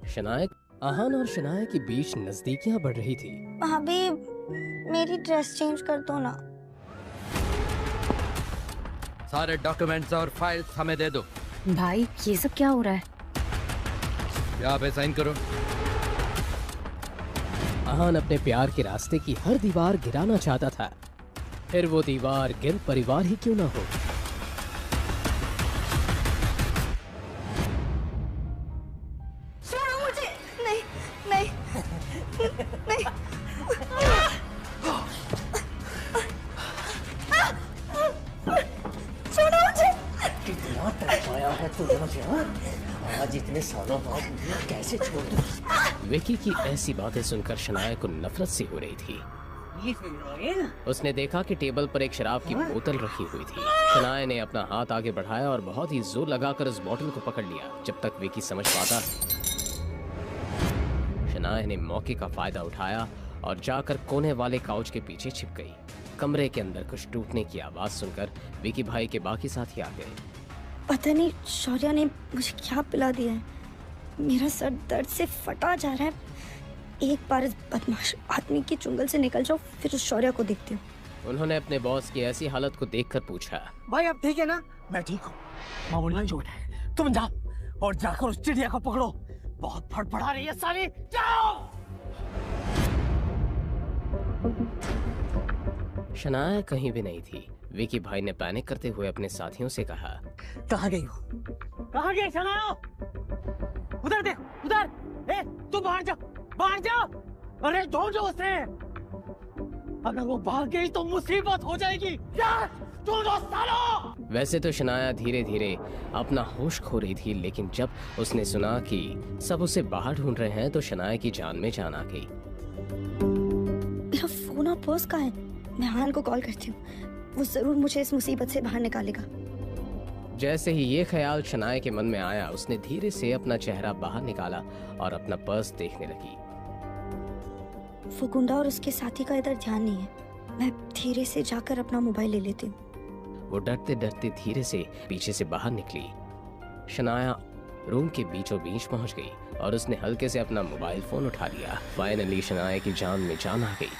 शनाया आहान और शनाया के बीच नजदीकियां बढ़ रही थी। भाभी, मेरी ड्रेस चेंज कर दो ना। सारे डॉक्यूमेंट्स और फाइल्स हमें दे दो। भाई ये सब क्या हो रहा है? यहाँ पे साइन करो। आहान अपने प्यार के रास्ते की हर दीवार गिराना चाहता था, फिर वो दीवार गिल परिवार ही क्यों ना हो। छोड़ो मुझे। नहीं नहीं नहीं। छोड़ो मुझे। कितना तड़पाया है तूने मुझे, हाँ? आज इतने सालों बाद मुझे कैसे छोड़ दूं? विकी की ऐसी बातें सुनकर शनाया को नफरत सी हो रही थी। उसने देखा कि टेबल पर एक शराब की बोतल रखी हुई थी। शनाया ने अपना हाथ आगे बढ़ाया और बहुत ही जोर लगाकर उस बोतल को पकड़ लिया। जब तक विकी समझ पाता, शनाया ने मौके का फायदा उठाया और जाकर कोने वाले काउच के पीछे छिप गई। कमरे के अंदर कुछ टूटने की आवाज सुनकर विकी भाई के बाकी साथी आ गए। पता नहीं शौर्य ने मुझे क्या पिला दिया है, मेरा सर दर्द से फटा जा रहा है। एक बार इस बदमाश आदमी की चुंगल से निकल जाओ, फिर उस शौर्य को देखती हूँ। उन्होंने अपने बॉस की ऐसी हालत को देखकर पूछा, भाई आप ठीक है ना? मैं ठीक हूँ, मामूली चोट है। तुम जाओ और जाकर उस चिड़िया को पकड़ो, बहुत फड़फड़ा रही है साली। जाओ। शनाया कहीं भी नहीं थी। विकी भाई ने पैनिक करते हुए अपने साथियों से कहा, कहाँ गई हो? कहाँ गई शनाया? उधर देखो, उधर। ए, तू बाहर जा, बाहर जा। अरे ढूंढो उसे। अगर वो भाग गई तो मुसीबत हो जाएगी। ढूंढो सालो। वैसे तो शनाया धीरे धीरे अपना होश खो रही थी, लेकिन जब उसने सुना कि सब उसे बाहर ढूंढ रहे हैं तो शनाया की जान में जान आ गई। मेरा फोन और पर्स कहाँ है? मैं आहान को कॉल करती हूँ, वो जरूर मुझे इस मुसीबत से बाहर निकालेगा। जैसे ही ये ख्याल शनाया के मन में आया, उसने धीरे से अपना चेहरा बाहर निकाला और अपना पर्स देखने लगी। वो गुंडा और उसके साथी का इधर ध्यान नहीं है। मैं धीरे से जाकर अपना मोबाइल ले लेती हूँ। वो डरते डरते धीरे से पीछे से बाहर निकली। शनाया रूम के बीचों बीच पहुंच गई और उसने हल्के से अपना मोबाइल फोन उठा लिया। फाइनली शनाया की जान में जान आ गई।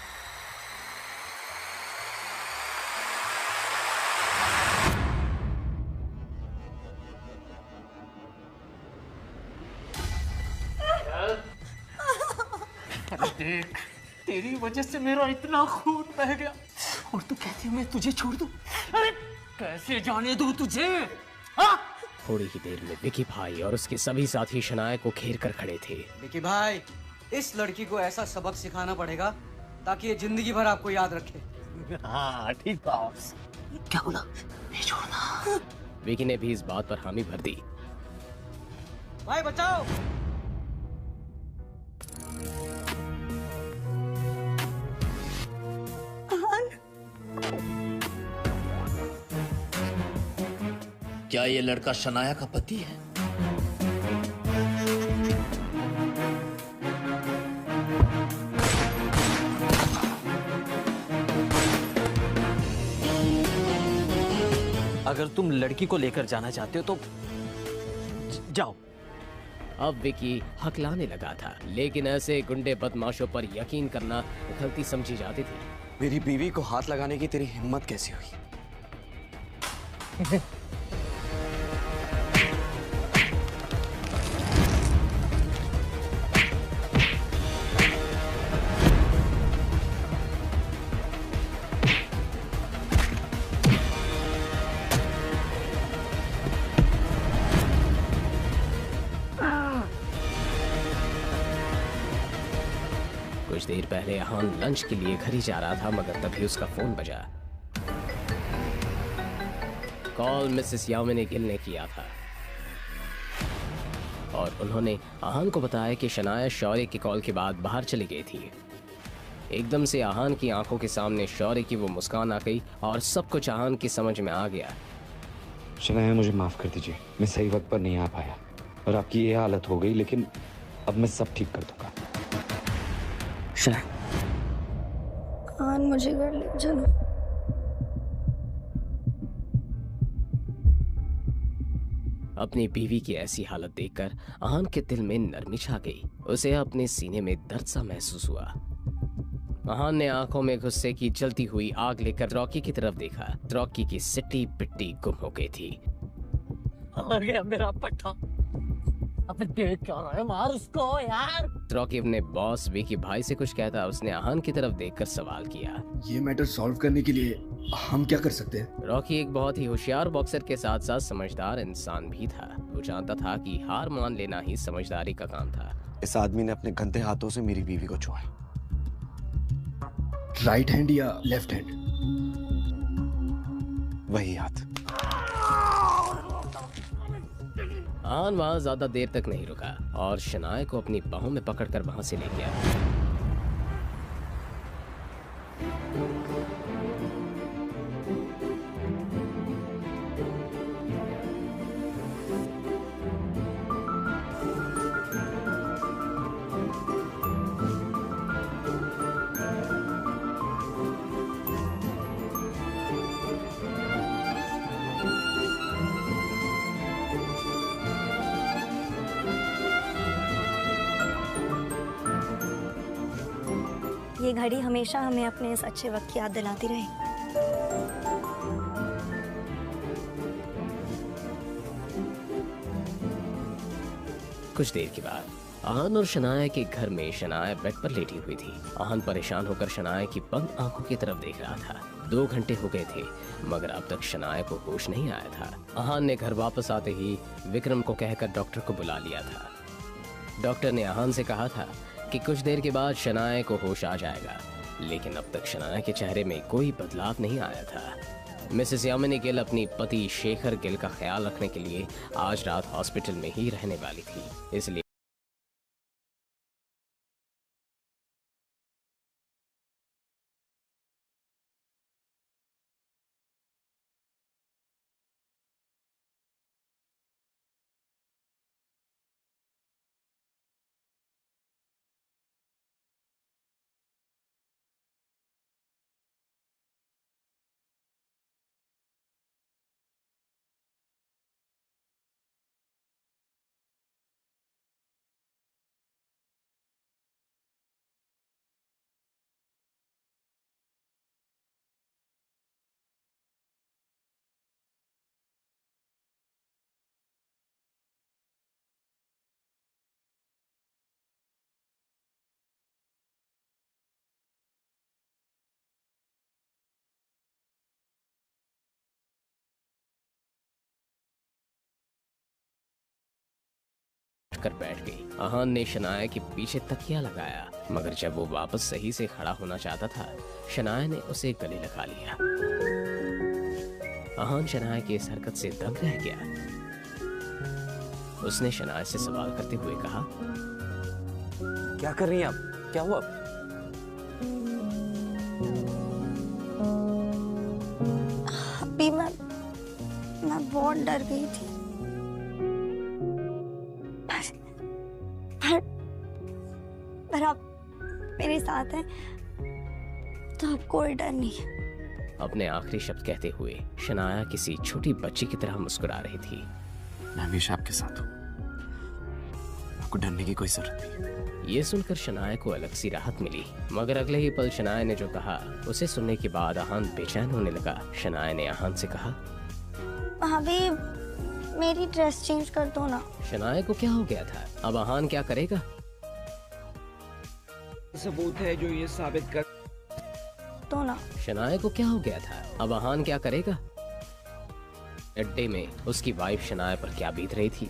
देख, तेरी वजह से मेरा इतना खून बह गया और तू कहती है मैं तुझे छोड़ दूं? अरे कैसे जाने दूं तुझे? हाँ? थोड़ी ही देर में विकी भाई और उसके सभी साथी शनाया को घेर कर खड़े थे। विकी भाई, इस लड़की को ऐसा सबक सिखाना पड़ेगा ताकि ये जिंदगी भर आपको याद रखे। हाँ ठीक बॉस। क्या बोला? नहीं छोड़ना। विकी ने भी इस बात पर हामी भर दी। भाई बचाओ। क्या ये लड़का शनाया का पति है? अगर तुम लड़की को लेकर जाना चाहते हो तो जाओ। अब विकी हकलाने लगा था, लेकिन ऐसे गुंडे बदमाशों पर यकीन करना गलती समझी जाती थी। मेरी बीवी को हाथ लगाने की तेरी हिम्मत कैसी हुई? कुछ देर पहले आहान लंच के लिए घर ही जा रहा था, मगर तभी उसका फोन बजा। कॉल मिसेस यामिनी गिल ने किया था और उन्होंने आहान को बताया कि शनाया शौर्य की कॉल के बाद बाहर चली गई थी। एकदम से आहान की आंखों के सामने शौर्य की वो मुस्कान आ गई और सब कुछ आहान की समझ में आ गया। शनाया मुझे माफ कर दीजिए, मैं सही वक्त पर नहीं आ पाया और आपकी ये हालत हो गई, लेकिन अब मैं सब ठीक कर दूंगा। आहान मुझे घर ले चलो। अपनी बीवी की ऐसी हालत देखकर आहान के दिल में नरमी छा गई। उसे अपने सीने में दर्द सा महसूस हुआ। आहान ने आंखों में गुस्से की जलती हुई आग लेकर रॉकी की तरफ देखा। रॉकी की सिट्टी पिट्टी गुम हो गई थी। आ गया मेरा पट्टा। अबे देख क्या रहा है, मार उसको यार। रॉकी अपने बॉस विकी भाई से कुछ कहता, उसने आहान की तरफ देखकर सवाल किया, ये मैटर सॉल्व करने के लिए हम क्या कर सकते हैं? रॉकी एक बहुत ही होशियार बॉक्सर के साथ साथ समझदार इंसान भी था। वो जानता था कि हार मान लेना ही समझदारी का काम था। इस आदमी ने अपने गंदे हाथों से मेरी बीवी को छुआ। राइट हैंड या लेफ्ट हैंड? वही हाथ। आहान वहाँ ज्यादा देर तक नहीं रुका और शनाया को अपनी बाहों में पकड़कर वहां से ले गया। ये घड़ी हमेशा हमें अपने इस अच्छे वक्त की याद दिलाती रहे। कुछ देर के बाद आहान और शनाया के घर में शनाया बेड पर लेटी हुई थी। आहान परेशान होकर शनाया की बंद आंखों की तरफ देख रहा था। 2 घंटे हो गए थे मगर अब तक शनाया को होश नहीं आया था। आहान ने घर वापस आते ही विक्रम को कहकर डॉक्टर को बुला लिया था। डॉक्टर ने आहान से कहा था कि कुछ देर के बाद शनाया को होश आ जाएगा, लेकिन अब तक शनाया के चेहरे में कोई बदलाव नहीं आया था। मिसेस यामिनी गिल अपनी पति शेखर गिल का ख्याल रखने के लिए आज रात हॉस्पिटल में ही रहने वाली थी, इसलिए कर बैठ गई। आहान ने शनाया के पीछे तकिया लगाया मगर जब वो वापस सही से खड़ा होना चाहता था शनाया ने उसे गले लगा लिया। आहान शनाया की इस हरकत से दंग रह गया। उसने शनाया से सवाल करते हुए कहा, क्या कर रही हैं आप? क्या हुआ? अभी मैं बहुत डर गई थी। पर आप मेरे साथ हैं तो अब कोई डर नहीं है। अपने आखिरी शब्द कहते हुए शनाया किसी छोटी बच्ची की तरह मुस्कुरा रही थी। मैं हमेशा आपके साथ हूँ, आपको डरने की कोई जरूरत नहीं। ये सुनकर शनाया को अलग सी राहत मिली मगर अगले ही पल शनाया ने जो कहा उसे सुनने के बाद आहान बेचैन होने लगा। शनाया ने आहान से कहा, भाभी मेरी ड्रेस चेंज कर दो ना। शनाया को क्या हो गया था? अब आहान क्या करेगा? सबूत है जो ये साबित कर तो ना। शनाया को क्या हो गया था? अब आहान क्या करेगा? अड्डे में उसकी वाइफ शनाया पर क्या बीत रही थी?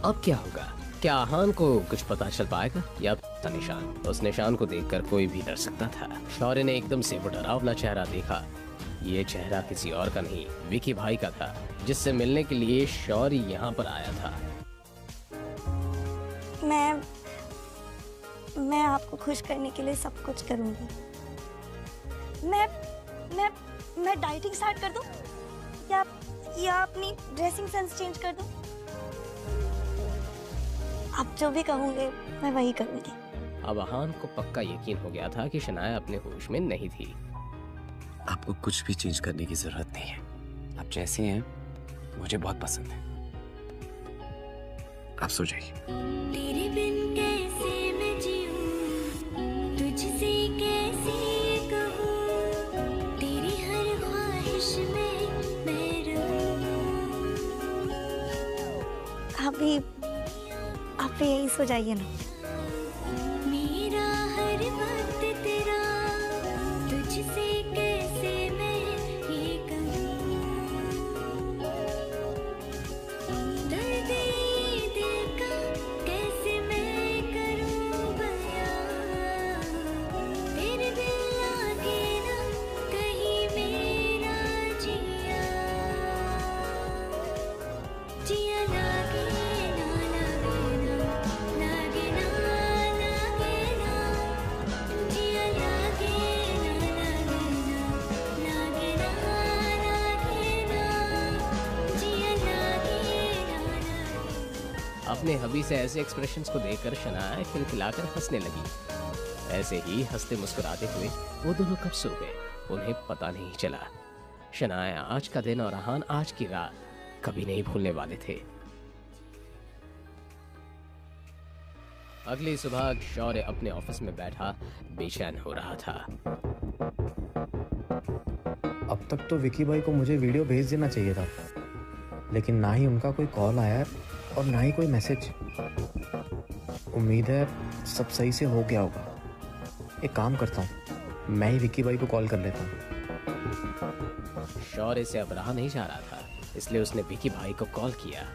अब क्या होगा? क्या आहान को कुछ पता चल पाएगा या था निशान? उस निशान को देखकर कोई भी डर सकता था। शौर्य ने एकदम से वो डरावना चेहरा देखा। ये चेहरा किसी और का नहीं विकी भाई का था जिससे मिलने के लिए शौर्य यहाँ पर आया था। मैं आपको खुश करने के लिए सब कुछ करूंगी। मैं डाइटिंग स्टार्ट कर दूं या अपनी ड्रेसिंग सेंस चेंज कर दूं? आप जो भी कहोगे मैं वही करूंगी। अब आहान को पक्का यकीन हो गया था कि शनाया अपने होश में नहीं थी। आपको कुछ भी चेंज करने की जरूरत नहीं है। आप जैसी हैं मुझे बहुत पसंद है। आप सो जाइए। तेरे बिन कैसे मैं जीऊं, तुझसे कैसे कहूं, तेरी हर ख्वाहिश में मैं रहूं। आप भी यही सो जाइए ना। मेरा हर वक्त तेरा, तुझसे कैसे मैं ये कहूं, दर्द ये दिल का कैसे मैं करूं बयां, तेरे बिन लागे ना कहीं मेरा जिया, जिया लागे ना लागे ना, लागे ना लागे ना, जिया लागे ना लागे ना, लागे ना लागे ना, जिया लागे ना लागे। अपने हबी से ऐसे एक्सप्रेशंस को देखकर शनाया खिलखिलाकर हंसने लगी। ऐसे ही हंसते मुस्कुराते हुए वो दोनों कब सो गए उन्हें पता नहीं चला। शनाया आज का दिन और अहान आज की रात कभी नहीं भूलने वाले थे। अगली सुबह शौर्य अपने ऑफिस में बैठा बेचैन हो रहा था। अब तक तो विकी भाई को मुझे वीडियो भेज देना चाहिए था, लेकिन ना ही उनका कोई कॉल आया और ना ही कोई मैसेज। उम्मीद है सब सही से हो गया होगा। एक काम करता हूँ, मैं ही विकी भाई को कॉल कर लेता हूँ। शौर्य से अब रहा नहीं जा रहा था, इसलिए उसने विकी भाई को कॉल किया।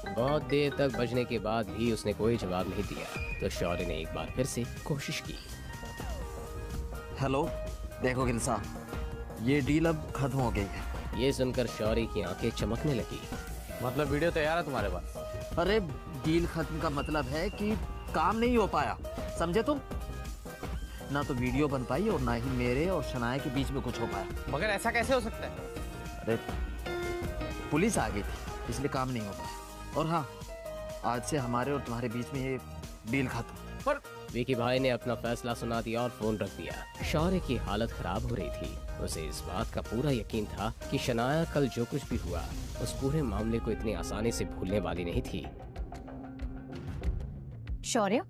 बहुत देर तक बजने के बाद भी उसने कोई जवाब नहीं दिया, तो शौर्य ने एक बार फिर से कोशिश की। हेलो, देखो गिलसा, ये डील अब खत्म हो गई है। ये सुनकर शौर्य की आंखें चमकने लगी। मतलब वीडियो तैयार है तुम्हारे पास? अरे डील खत्म का मतलब है कि काम नहीं हो पाया, समझे तुम? ना तो वीडियो बन पाई और ना ही मेरे और शनाया के बीच में कुछ हो पाया। मगर ऐसा कैसे हो सकता है? अरे पुलिस आ गई थी, इसलिए काम नहीं हो पाया। और हाँ, आज से हमारे और तुम्हारे बीच में ये डील खत्म। पर विकी भाई ने अपना फैसला सुना दिया और फोन रख दिया। शौर्य की हालत खराब हो रही थी। उसे इस बात का पूरा यकीन था कि शनाया कल जो कुछ भी हुआ उस पूरे मामले को इतनी आसानी से भूलने वाली नहीं थी। शौर्य,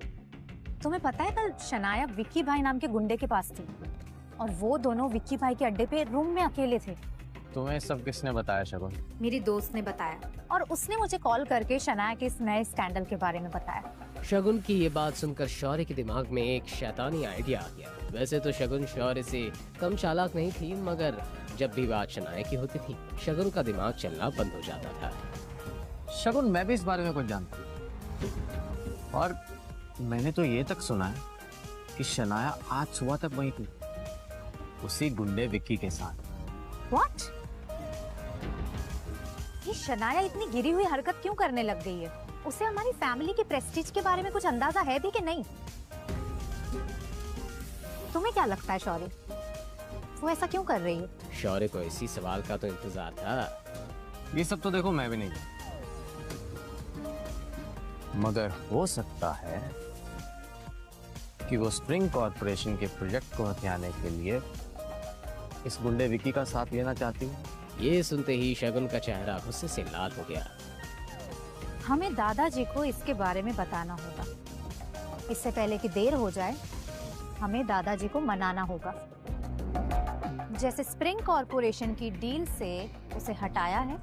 तुम्हें पता है कल शनाया विक्की भाई नाम के गुंडे के पास थी और वो दोनों विक्की भाई के अड्डे पे रूम में अकेले थे। तुम्हें सब किसने बताया शगुन? मेरी दोस्त ने बताया और उसने मुझे कॉल करके शनाया के इस नए स्कैंडल के बारे में बताया। शगुन की ये बात सुनकर शौर्य के दिमाग में एक शैतानी आइडिया आ गया। वैसे तो शगुन शौर्य से कम चालाक नहीं थी, मगर जब भी बात शनाया की होती थी शगुन का दिमाग चलना बंद हो जाता था। शगुन, मैं भी इस बारे में कुछ जानता हूँ और मैंने तो ये तक सुना है कि शनाया आज सुबह तक वहीं थी, उसी गुंडे विक्की के साथ। What? ये शनाया इतनी गिरी हुई हरकत क्यों करने लग गई है? उसे हमारी फैमिली के प्रेस्टीज के बारे में कुछ अंदाजा है भी कि नहीं? तुम्हें क्या लगता है शौर्य, वो ऐसा क्यों कर रही है? शौर्य को इसी सवाल का तो इंतजार था। ये सब तो देखो मैं भी नहीं जानता, मगर हो सकता है कि वो स्प्रिंग कॉर्पोरेशन के प्रोजेक्ट को हथियाने के लिए इस गुंडे विकी का साथ लेना चाहती है। ये सुनते ही शगुन का चेहरा गुस्से से लाल हो गया। हमें दादाजी को इसके बारे में बताना होगा। इससे पहले कि देर हो जाए हमें दादाजी को मनाना होगा। जैसे स्प्रिंग कॉर्पोरेशन की डील से उसे हटाया है,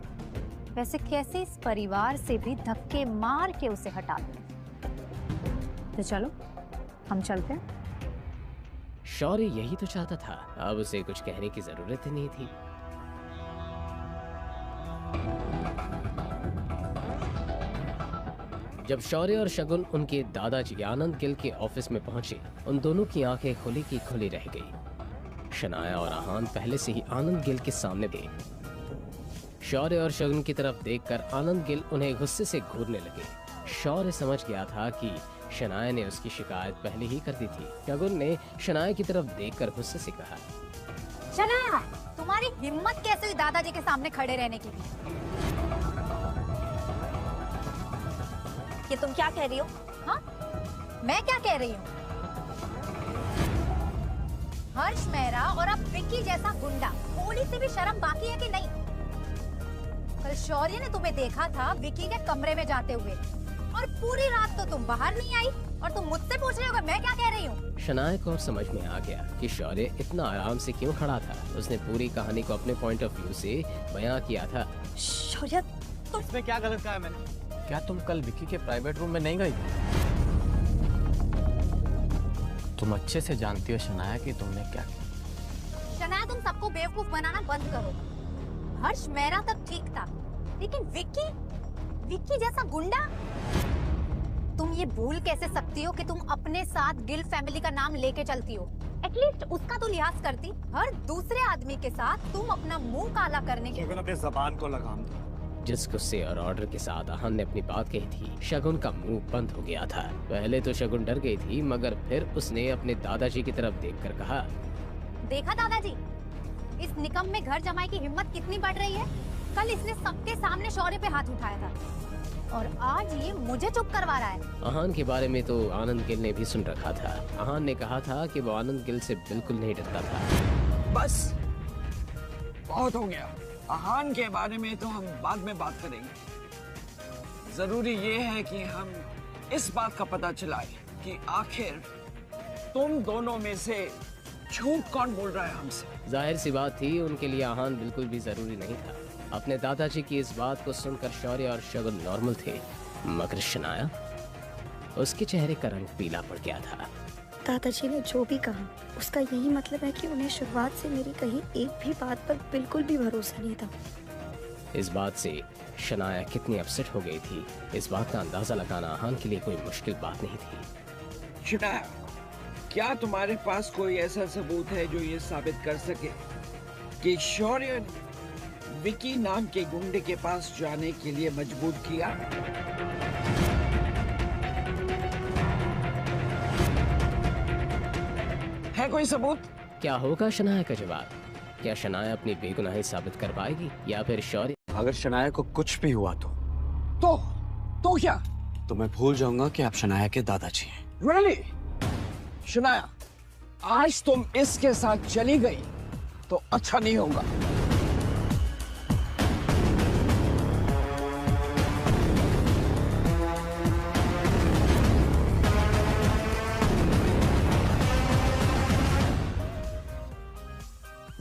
वैसे कैसे इस परिवार से भी धक्के मार के उसे हटा दें। तो चलो हम चलते हैं। शौर्य यही तो चाहता था, अब उसे कुछ कहने की जरूरत ही नहीं थी। जब शौर्य और शगुन उनके दादाजी आनंद गिल के ऑफिस में पहुंचे, उन दोनों की आंखें खुली की खुली रह गई। शनाया और आहान पहले से ही आनंद गिल के सामने थे। शौर्य और शगुन की तरफ देखकर आनंद गिल उन्हें गुस्से से घूरने लगे। शौर्य समझ गया था कि शनाया ने उसकी शिकायत पहले ही कर दी थी। शगुन ने शनाया की तरफ देखकर गुस्से से कहा, शनाया, तुम्हारी हिम्मत कैसे हुई दादाजी के सामने खड़े रहने की? ये तुम क्या कह रही हो? हाँ, मैं क्या कह रही हूँ? हर्ष मेहरा और अब विक्की जैसा गुंडा, थोड़ी सी भी शर्म बाकी है कि नहीं? कल शौर्य ने तुम्हें देखा था विकी के कमरे में जाते हुए, और पूरी रात तो तुम बाहर नहीं आई, और तुम मुझसे पूछ रहे हो मैं क्या कह रही हूँ। शनाया को समझ में आ गया कि शौर्य इतना आराम से क्यों खड़ा था। उसने पूरी कहानी को अपने पॉइंट ऑफ व्यू से बयां किया था। शौर्य इसमें क्या गलत कहा है मैंने? क्या तुम कल विकी के प्राइवेट रूम में नहीं गई? तुम अच्छे से जानती हो शनाया कि तुमने क्या किया। शनाया तुम सबको बेवकूफ बनाना बंद करो। हर्ष मेरा तक ठीक था, लेकिन विक्की जैसा गुंडा। तुम ये भूल कैसे सकती हो कि तुम अपने साथ गिल फैमिली का नाम लेके चलती हो? एटलीस्ट उसका तो लिहाज करती। हर दूसरे आदमी के साथ तुम अपना मुंह काला करने के। शगुन अपनी जबान को लगाम दो। जिस गुस्से और ऑर्डर के साथ आहान ने अपनी बात कही थी, शगुन का मुंह बंद हो गया था। पहले तो शगुन डर गई थी, मगर फिर उसने अपने दादाजी की तरफ देखकर कहा, देखा दादाजी, इस निकम में घर जमाई की हिम्मत कितनी बढ़ रही है। कल इसने सबके सामने शौर्य पे हाथ उठाया था, और आज ये मुझे चुप करवा रहा है। आहान के बारे में तो आनंद गिल ने भी सुन रखा था। आहान ने कहा था कि वो आनंद गिल से बिल्कुल नहीं डरता था। बस बहुत हो गया। आहान के बारे में तो हम बाद में बात करेंगे। जरूरी ये है कि हम इस बात का पता चलाए कि आखिर तुम दोनों में से झूठ कौन बोल रहा है हमसे। जाहिर सी बात थी, उनके लिए आहान बिल्कुल भी जरूरी नहीं था। अपने दादाजी की इस बात को सुनकर शौर्य और शगुन नॉर्मल थे, मगर शनाया, उसके चेहरे का रंग पीला पड़ गया था। दादाजी ने जो भी कहा उसका यही मतलब है कि उन्हें शुरुआत से मेरी कही एक भी बात पर बिल्कुल भी भरोसा नहीं था। इस बात से शनाया कितनी अपसेट हो गई थी, इस बात का अंदाजा लगाना आहान के लिए कोई मुश्किल बात नहीं थी। शनाया, क्या तुम्हारे पास कोई ऐसा सबूत है जो ये साबित कर सके कि शौर्य ने विकी नाम के गुंडे के पास जाने के लिए मजबूर किया? है कोई सबूत? क्या होगा शनाया का जवाब? क्या शनाया अपनी बेगुनाही साबित कर पाएगी, या फिर शौर्य? अगर शनाया को कुछ भी हुआ तो क्या? तो मैं भूल जाऊंगा कि आप शनाया के दादाजी हैं। Really? शनाया, आज तुम इसके साथ चली गई तो अच्छा नहीं होगा।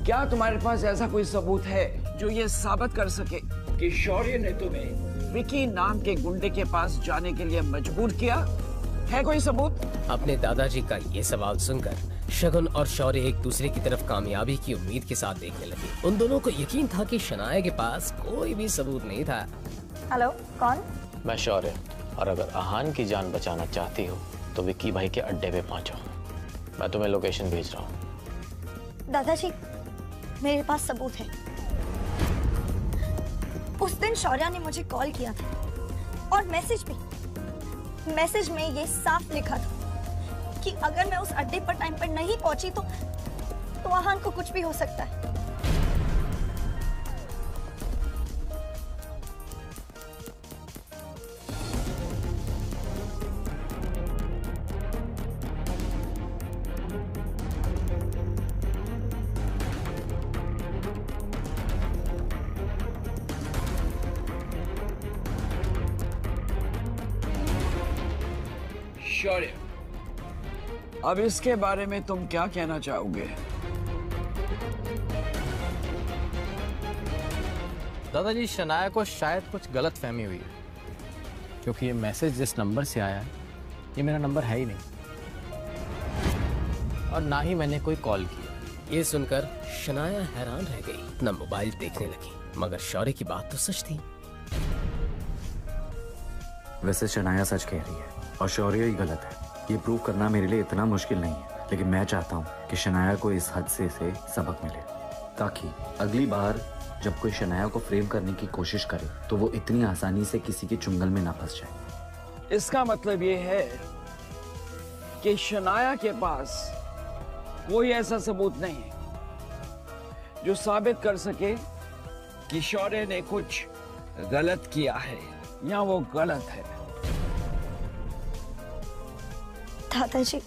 क्या तुम्हारे पास ऐसा कोई सबूत है जो ये साबित कर सके कि शौर्य ने तुम्हें विकी नाम के गुंडे के पास जाने के लिए मजबूर किया? है कोई सबूत? अपने दादाजी का ये सवाल सुनकर शगुन और शौर्य एक दूसरे की तरफ कामयाबी की उम्मीद के साथ देखने लगे। उन दोनों को यकीन था कि शनाया के पास कोई भी सबूत नहीं था। हेलो, कौन? मैं शौर्य, और अगर आहान की जान बचाना चाहती हो तो विक्की भाई के अड्डे पे पहुंचो। मैं तुम्हें लोकेशन भेज रहा हूँ। दादाजी, मेरे पास सबूत है। उस दिन शौर्या ने मुझे कॉल किया था, और मैसेज में ये साफ लिखा था कि अगर मैं उस अड्डे पर टाइम पर नहीं पहुंची तो आहान को कुछ भी हो सकता है। शौर्य, अब इसके बारे में तुम क्या कहना चाहोगे? दादाजी, शनाया को शायद कुछ गलत फहमी हुई है, क्योंकि ये मैसेज जिस नंबर से आया है ये मेरा नंबर है ही नहीं, और ना ही मैंने कोई कॉल किया। ये सुनकर शनाया हैरान रह गई, अपना मोबाइल देखने लगी, मगर शौर्य की बात तो सच थी। वैसे शनाया सच कह रही है और शौर्य ही गलत है। ये प्रूव करना मेरे लिए इतना मुश्किल नहीं है, लेकिन मैं चाहता हूँ कि शनाया को इस हादसे से सबक मिले, ताकि अगली बार जब कोई शनाया को फ्रेम करने की कोशिश करे तो वो इतनी आसानी से किसी के चुंगल में ना फंस जाए। इसका मतलब ये है कि शनाया के पास कोई ऐसा सबूत नहीं है जो साबित कर सके कि शौर्य ने कुछ गलत किया है या वो गलत है। दादाजी,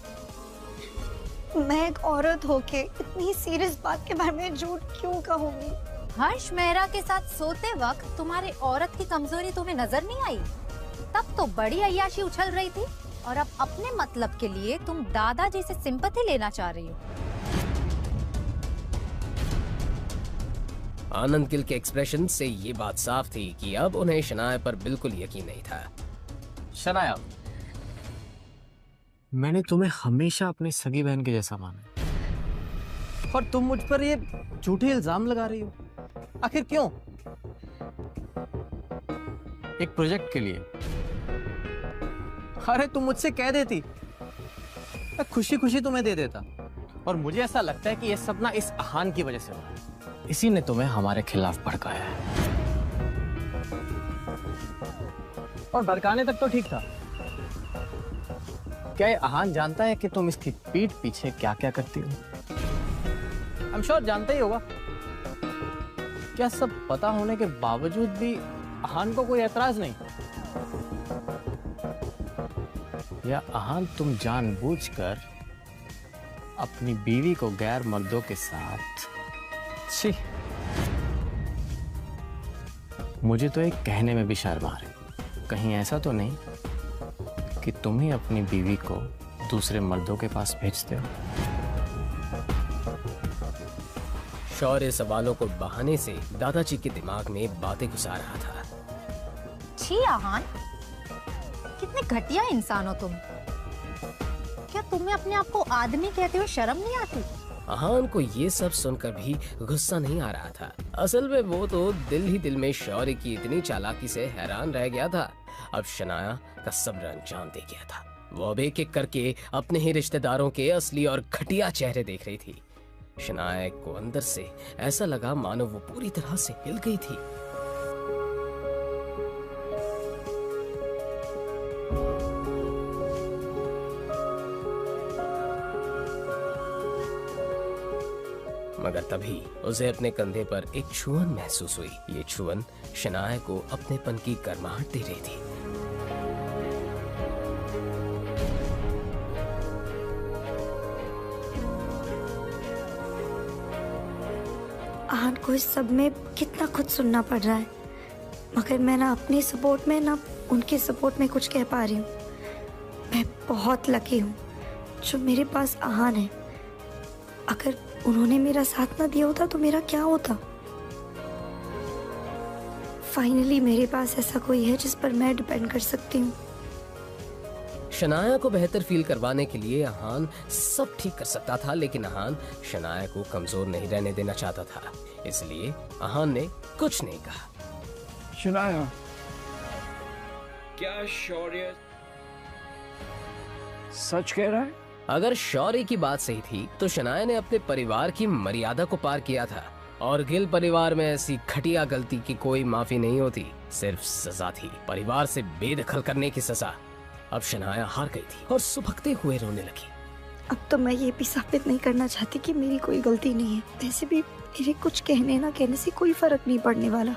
मैं एक औरत होके इतनी सीरियस बात के बारे में झूठ क्यों कहूंगी? हर्ष मेहरा के साथ सोते वक्त तुम्हारी औरत की कमजोरी तुम्हें नजर नहीं आई? तब तो बड़ी अय्याशी उछल रही थी और अब अपने मतलब के लिए तुम दादाजी से सिंपैथी लेना चाह रही हो। आनंद गिल के एक्सप्रेशन से ये बात साफ थी कि अब उन्हें शनाया पर बिल्कुल यकीन नहीं था। शनाया, मैंने तुम्हें हमेशा अपनी सगी बहन के जैसा माना और तुम मुझ पर ये झूठे इल्जाम लगा रही हो। आखिर क्यों? एक प्रोजेक्ट के लिए। अरे तुम मुझसे कह देती, मैं खुशी खुशी तुम्हें दे देता। और मुझे ऐसा लगता है कि ये सब ना इस आहान की वजह से हुआ। इसी ने तुम्हें हमारे खिलाफ भड़काया है। और भड़काने तक तो ठीक था। क्या ये आहान जानता है कि तुम इसकी पीठ पीछे क्या क्या करती हो? I'm sure जानता ही होगा। क्या सब पता होने के बावजूद भी आहान को कोई एतराज नहीं? या आहान तुम जानबूझकर अपनी बीवी को गैर मर्दों के साथ? छी, मुझे तो एक कहने में भी शर्म आ रही। कहीं ऐसा तो नहीं कि तुम ही अपनी बीवी को दूसरे मर्दों के पास भेजते हो? शौर्य सवालों को बहाने से दादाजी के दिमाग में बातें घुसा रहा था। छी आहान, कितने घटिया इंसान हो तुम। क्या तुम्हें अपने आप को आदमी कहते हुए शर्म नहीं आती? आहान को ये सब सुनकर भी गुस्सा नहीं आ रहा था। असल में वो तो दिल ही दिल में शौर्य की इतनी चालाकी से हैरान रह गया था। अब शनाया का सब्र अंजाम दे गया था। वो अब एक एक करके अपने ही रिश्तेदारों के असली और घटिया चेहरे देख रही थी। शनाया को अंदर से ऐसा लगा मानो वो पूरी तरह से हिल गई थी। मगर तभी उसे अपने कंधे पर एक छुअन महसूस हुई। ये छुअन शनाया को अपनेपन की गर्माहट दे रही थी। आहान को इस सब में कितना कुछ सुनना पड़ रहा है, मगर मैं ना अपने सपोर्ट में ना उनके सपोर्ट में कुछ कह पा रही हूँ। मैं बहुत लकी हूँ जो मेरे पास आहान है। अगर उन्होंने मेरा साथ ना दिया होता तो मेरा क्या होता। फाइनली मेरे पास ऐसा कोई है जिस पर मैं डिपेंड कर सकती हूँ। शनाया को बेहतर फील करवाने के लिए आहान सब ठीक कर सकता था, लेकिन आहान शनाया को कमजोर नहीं रहने देना चाहता था। इसलिए आहान ने कुछ नहीं कहा। शनाया, क्या शौर्य सच कह रहा है? अगर शौर्य की बात सही थी तो शनाया ने अपने परिवार की मर्यादा को पार किया था। और गिल परिवार में ऐसी घटिया गलती की कोई माफी नहीं होती, सिर्फ सजा थी, परिवार से बेदखल करने की सजा। अब शनाया हार गई थी और सुबकते हुए रोने लगी। अब तो मैं ये भी साबित नहीं करना चाहती कि मेरी कोई गलती नहीं है। वैसे भी मेरे कुछ कहने ना कहने से कोई फर्क नहीं पड़ने वाला।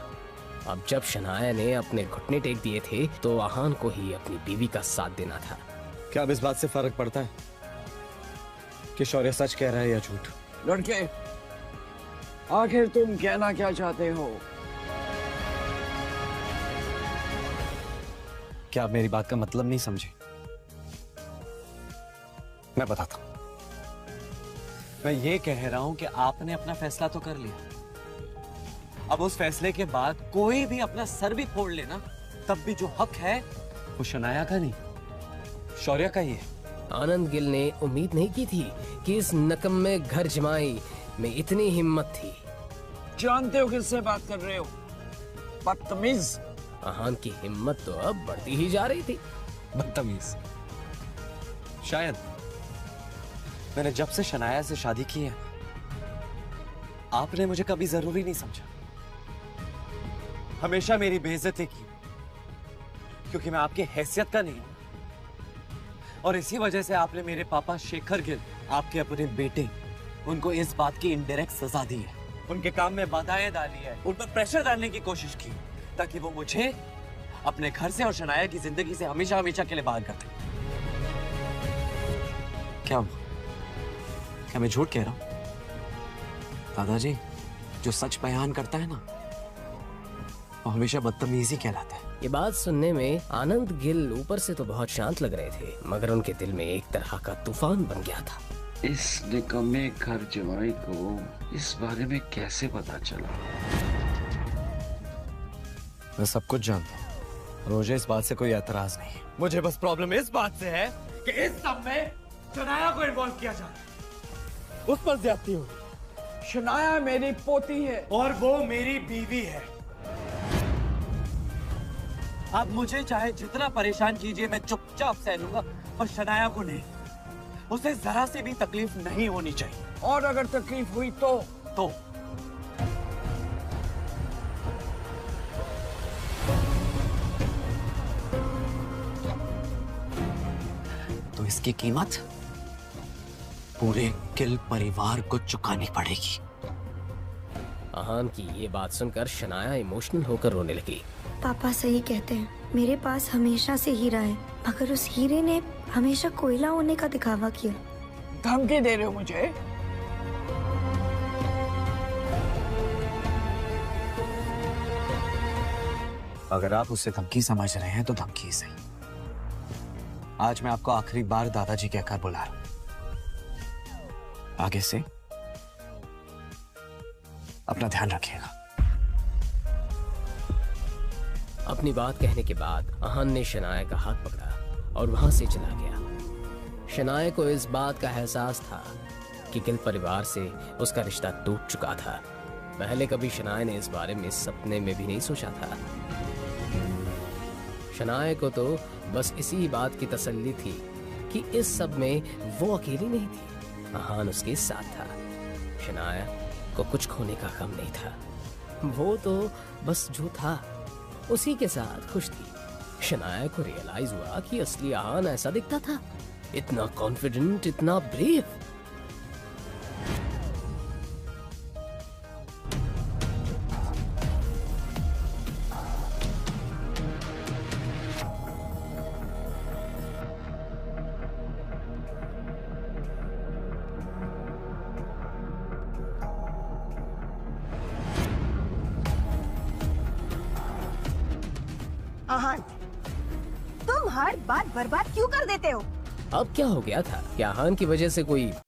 अब जब शनाया ने अपने घुटने टेक दिए थे तो आहान को ही अपनी बीवी का साथ देना था। क्या अब इस बात से फर्क पड़ता है कि शौर्य सच कह रहा है या झूठ? लड़के, आखिर तुम कहना क्या चाहते हो? क्या आप मेरी बात का मतलब नहीं समझे? मैं बताता हूं। मैं ये कह रहा हूं कि आपने अपना फैसला तो कर लिया। अब उस फैसले के बाद कोई भी अपना सर भी फोड़ लेना, तब भी जो हक है वो शनाया का नहीं, शौर्य का ही है। आनंद गिल ने उम्मीद नहीं की थी कि इस नकम्मे घर जमाई में इतनी हिम्मत थी। जानते हो किससे बात कर रहे हो? बदतमीज। आहान की हिम्मत तो अब बढ़ती ही जा रही थी। बदतमीज? शायद मैंने जब से शनाया से शादी की है, आपने मुझे कभी जरूरी नहीं समझा। हमेशा मेरी बेइज्जती की, क्योंकि मैं आपकी हैसियत का नहीं हूं। और इसी वजह से आपने मेरे पापा शेखर गिल, आपके अपने बेटे, उनको इस बात की इनडायरेक्ट सजा दी है। उनके काम में बाधाएं डाली है, उन पर प्रेशर डालने की कोशिश की, ताकि वो मुझे अपने घर से और शनाया की जिंदगी से हमेशा हमेशा के लिए बाहर कर दे। क्या मैं झूठ कह रहा हूं? दादाजी, जो सच बयान करता है ना, वो हमेशा बदतमीजी कहलाता है। ये बात सुनने में आनंद गिल ऊपर से तो बहुत शांत लग रहे थे, मगर उनके दिल में एक तरह का तूफान बन गया था। इस निकम्मे घर जवाई को इस बारे में कैसे पता चला? मैं सब कुछ जानता हूँ। मुझे इस बात से कोई एतराज नहीं है। मुझे बस प्रॉब्लम इस बात से है कि इस सब में शनाया को इन्वॉल्व किया जा रहा है। उस पर ज्यादती हो। शनाया मेरी पोती है और वो मेरी बीवी है। आप मुझे चाहे जितना परेशान कीजिए, मैं चुपचाप सह लूंगा, पर शनाया को नहीं। उसे जरा से भी तकलीफ नहीं होनी चाहिए। और अगर तकलीफ हुई तो इसकी कीमत पूरे गिल परिवार को चुकानी पड़ेगी। आहान की ये बात सुनकर शनाया इमोशनल होकर रोने लगी। पापा सही कहते हैं, मेरे पास हमेशा से हीरा है, मगर उस हीरे ने हमेशा कोयला होने का दिखावा किया। धमकी दे रहे हो मुझे? अगर आप उसे धमकी समझ रहे हैं तो धमकी सही। आज मैं आपको आखिरी बार दादाजी कहकर बुला रहा हूं। आगे से अपना ध्यान रखिएगा। अपनी बात कहने के बाद आहान ने शनाया का हाथ पकड़ा और वहां से चला गया। शनाया को इस बात का एहसास था कि गिल परिवार से उसका रिश्ता टूट चुका था। पहले कभी शनाया ने इस बारे में सपने में भी नहीं सोचा था। शनाया को तो बस इसी बात की तसल्ली थी कि इस सब में वो अकेली नहीं थी, आहान उसके साथ था। शनाया को कुछ खोने का गम नहीं था। वो तो बस जो था उसी के साथ खुश थी। शनाया को रियलाइज हुआ कि असली आहान ऐसा दिखता था, इतना कॉन्फिडेंट, इतना ब्रेव। आहान, तुम हर बात बर्बाद क्यों कर देते हो? अब क्या हो गया था? क्या आहान की वजह से कोई